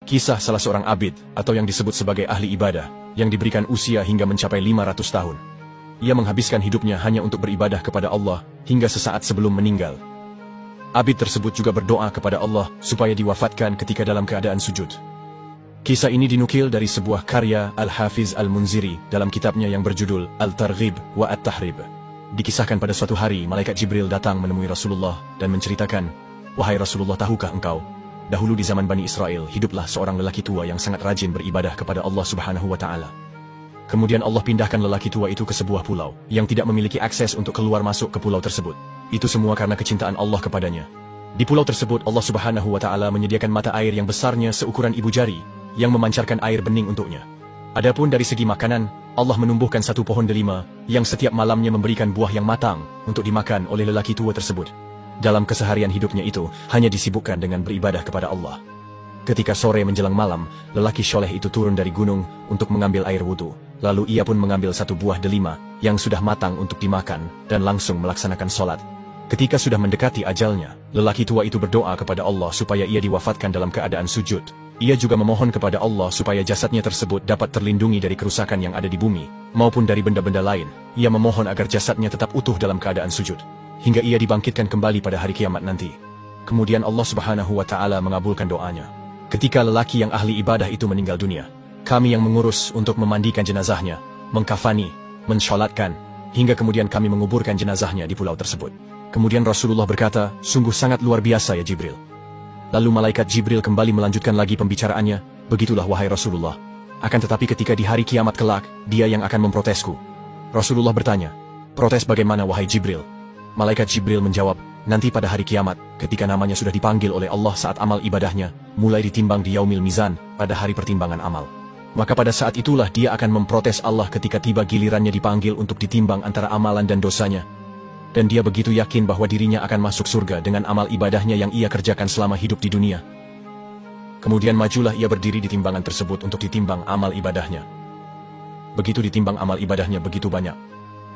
Kisah salah seorang abid, atau yang disebut sebagai ahli ibadah, yang diberikan usia hingga mencapai 500 tahun. Ia menghabiskan hidupnya hanya untuk beribadah kepada Allah, hingga sesaat sebelum meninggal. Abid tersebut juga berdoa kepada Allah, supaya diwafatkan ketika dalam keadaan sujud. Kisah ini dinukil dari sebuah karya Al-Hafiz Al-Munziri, dalam kitabnya yang berjudul Al-Targhib wa At-Tahrib. Dikisahkan pada suatu hari, Malaikat Jibril datang menemui Rasulullah, dan menceritakan, "Wahai Rasulullah, tahukah engkau? Dahulu di zaman Bani Israel, hiduplah seorang lelaki tua yang sangat rajin beribadah kepada Allah Subhanahu wa Ta'ala. Kemudian Allah pindahkan lelaki tua itu ke sebuah pulau, yang tidak memiliki akses untuk keluar masuk ke pulau tersebut. Itu semua karena kecintaan Allah kepadanya. Di pulau tersebut, Allah Subhanahu wa Ta'ala menyediakan mata air yang besarnya seukuran ibu jari, yang memancarkan air bening untuknya. Adapun dari segi makanan, Allah menumbuhkan satu pohon delima, yang setiap malamnya memberikan buah yang matang, untuk dimakan oleh lelaki tua tersebut. Dalam keseharian hidupnya itu, hanya disibukkan dengan beribadah kepada Allah. Ketika sore menjelang malam, lelaki soleh itu turun dari gunung untuk mengambil air wudhu. Lalu ia pun mengambil satu buah delima, yang sudah matang untuk dimakan, dan langsung melaksanakan sholat. Ketika sudah mendekati ajalnya, lelaki tua itu berdoa kepada Allah supaya ia diwafatkan dalam keadaan sujud. Ia juga memohon kepada Allah supaya jasadnya tersebut dapat terlindungi dari kerusakan yang ada di bumi, maupun dari benda-benda lain. Ia memohon agar jasadnya tetap utuh dalam keadaan sujud, hingga ia dibangkitkan kembali pada hari kiamat nanti. Kemudian Allah Subhanahu wa Ta'ala mengabulkan doanya. Ketika lelaki yang ahli ibadah itu meninggal dunia, kami yang mengurus untuk memandikan jenazahnya, mengkafani, mensholatkan, hingga kemudian kami menguburkan jenazahnya di pulau tersebut. Kemudian Rasulullah berkata, "Sungguh sangat luar biasa ya Jibril." Lalu malaikat Jibril kembali melanjutkan lagi pembicaraannya, "Begitulah wahai Rasulullah. Akan tetapi ketika di hari kiamat kelak, dia yang akan memprotesku." Rasulullah bertanya, "Protes bagaimana wahai Jibril?" Malaikat Jibril menjawab, "Nanti pada hari kiamat, ketika namanya sudah dipanggil oleh Allah saat amal ibadahnya, mulai ditimbang di Yaumil Mizan, pada hari pertimbangan amal. Maka pada saat itulah dia akan memprotes Allah ketika tiba gilirannya dipanggil untuk ditimbang antara amalan dan dosanya. Dan dia begitu yakin bahwa dirinya akan masuk surga dengan amal ibadahnya yang ia kerjakan selama hidup di dunia. Kemudian majulah ia berdiri di timbangan tersebut untuk ditimbang amal ibadahnya. Begitu ditimbang amal ibadahnya begitu banyak,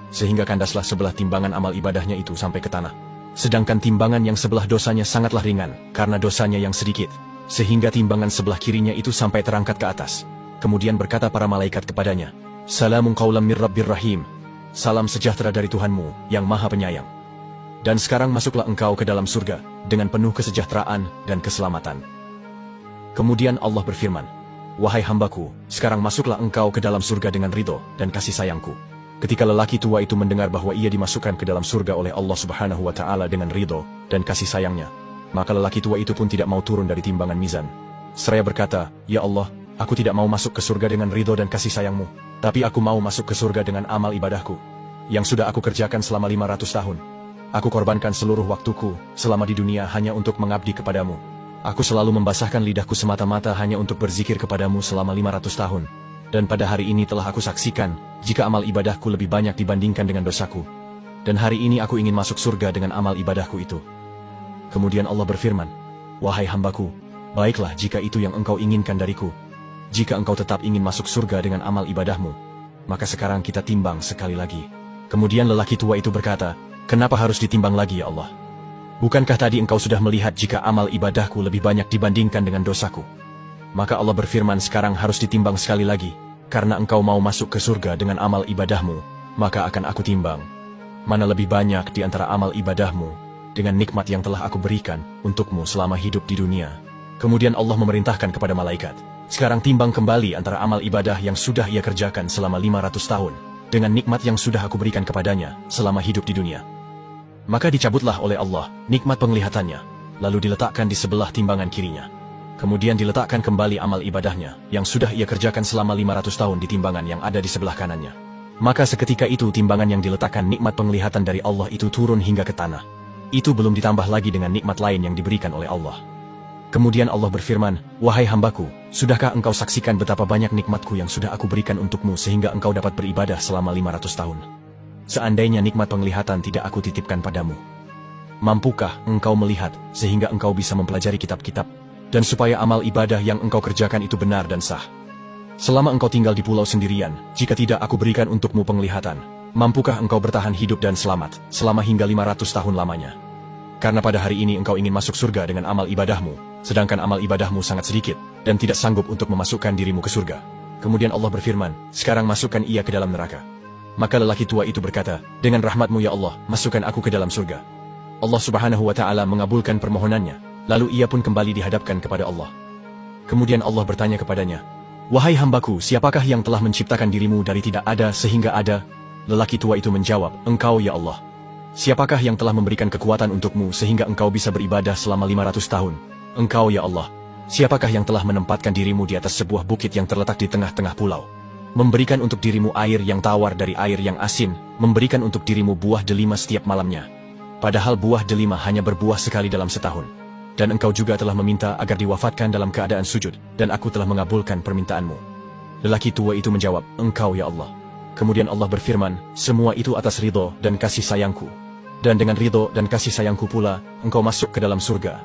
sehingga kandaslah sebelah timbangan amal ibadahnya itu sampai ke tanah. Sedangkan timbangan yang sebelah dosanya sangatlah ringan, karena dosanya yang sedikit, sehingga timbangan sebelah kirinya itu sampai terangkat ke atas. Kemudian berkata para malaikat kepadanya, "Salamun qaulam mir Rabbir Rahim." Salam sejahtera dari Tuhanmu yang Maha Penyayang. Dan sekarang masuklah engkau ke dalam surga, dengan penuh kesejahteraan dan keselamatan. Kemudian Allah berfirman, "Wahai hambaku, sekarang masuklah engkau ke dalam surga dengan ridho dan kasih sayangku." Ketika lelaki tua itu mendengar bahwa ia dimasukkan ke dalam surga oleh Allah Subhanahu wa Ta'ala dengan ridho dan kasih sayangnya, maka lelaki tua itu pun tidak mau turun dari timbangan mizan. Seraya berkata, "Ya Allah, aku tidak mau masuk ke surga dengan ridho dan kasih sayangmu, tapi aku mau masuk ke surga dengan amal ibadahku, yang sudah aku kerjakan selama 500 tahun. Aku korbankan seluruh waktuku selama di dunia hanya untuk mengabdi kepadamu. Aku selalu membasahkan lidahku semata-mata hanya untuk berzikir kepadamu selama 500 tahun. Dan pada hari ini telah aku saksikan, jika amal ibadahku lebih banyak dibandingkan dengan dosaku. Dan hari ini aku ingin masuk surga dengan amal ibadahku itu." Kemudian Allah berfirman, "Wahai hambaku, baiklah jika itu yang engkau inginkan dariku. Jika engkau tetap ingin masuk surga dengan amal ibadahmu, maka sekarang kita timbang sekali lagi." Kemudian lelaki tua itu berkata, "Kenapa harus ditimbang lagi ya Allah? Bukankah tadi engkau sudah melihat jika amal ibadahku lebih banyak dibandingkan dengan dosaku?" Maka Allah berfirman, "Sekarang harus ditimbang sekali lagi, karena engkau mau masuk ke surga dengan amal ibadahmu, maka akan aku timbang. Mana lebih banyak di antara amal ibadahmu, dengan nikmat yang telah aku berikan untukmu selama hidup di dunia." Kemudian Allah memerintahkan kepada malaikat, "Sekarang timbang kembali antara amal ibadah yang sudah ia kerjakan selama 500 tahun, dengan nikmat yang sudah aku berikan kepadanya selama hidup di dunia." Maka dicabutlah oleh Allah nikmat penglihatannya, lalu diletakkan di sebelah timbangan kirinya. Kemudian diletakkan kembali amal ibadahnya, yang sudah ia kerjakan selama 500 tahun di timbangan yang ada di sebelah kanannya. Maka seketika itu timbangan yang diletakkan nikmat penglihatan dari Allah itu turun hingga ke tanah. Itu belum ditambah lagi dengan nikmat lain yang diberikan oleh Allah. Kemudian Allah berfirman, "Wahai hambaku, sudahkah engkau saksikan betapa banyak nikmatku yang sudah aku berikan untukmu sehingga engkau dapat beribadah selama 500 tahun? Seandainya nikmat penglihatan tidak aku titipkan padamu, mampukah engkau melihat sehingga engkau bisa mempelajari kitab-kitab? Dan supaya amal ibadah yang engkau kerjakan itu benar dan sah. Selama engkau tinggal di pulau sendirian, jika tidak aku berikan untukmu penglihatan, mampukah engkau bertahan hidup dan selamat selama hingga 500 tahun lamanya? Karena pada hari ini engkau ingin masuk surga dengan amal ibadahmu, sedangkan amal ibadahmu sangat sedikit, dan tidak sanggup untuk memasukkan dirimu ke surga. Kemudian Allah berfirman, sekarang masukkan ia ke dalam neraka. Maka lelaki tua itu berkata, dengan rahmat-Mu ya Allah, masukkan aku ke dalam surga. Allah Subhanahu wa Ta'ala mengabulkan permohonannya, lalu ia pun kembali dihadapkan kepada Allah. Kemudian Allah bertanya kepadanya, wahai hambaku, siapakah yang telah menciptakan dirimu dari tidak ada sehingga ada? Lelaki tua itu menjawab, engkau ya Allah. Siapakah yang telah memberikan kekuatan untukmu sehingga engkau bisa beribadah selama 500 tahun? Engkau ya Allah. Siapakah yang telah menempatkan dirimu di atas sebuah bukit yang terletak di tengah-tengah pulau? Memberikan untuk dirimu air yang tawar dari air yang asin, memberikan untuk dirimu buah delima setiap malamnya. Padahal buah delima hanya berbuah sekali dalam setahun. Dan engkau juga telah meminta agar diwafatkan dalam keadaan sujud, dan aku telah mengabulkan permintaanmu. Lelaki tua itu menjawab, engkau ya Allah. Kemudian Allah berfirman, semua itu atas ridho dan kasih sayangku. Dan dengan ridho dan kasih sayangku pula, engkau masuk ke dalam surga.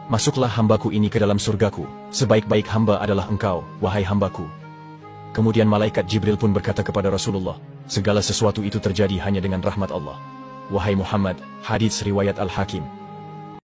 Masuklah hambaku ini ke dalam surgaku, sebaik-baik hamba adalah engkau, wahai hambaku. Kemudian malaikat Jibril pun berkata kepada Rasulullah, segala sesuatu itu terjadi hanya dengan rahmat Allah. Wahai Muhammad, hadits riwayat Al-Hakim.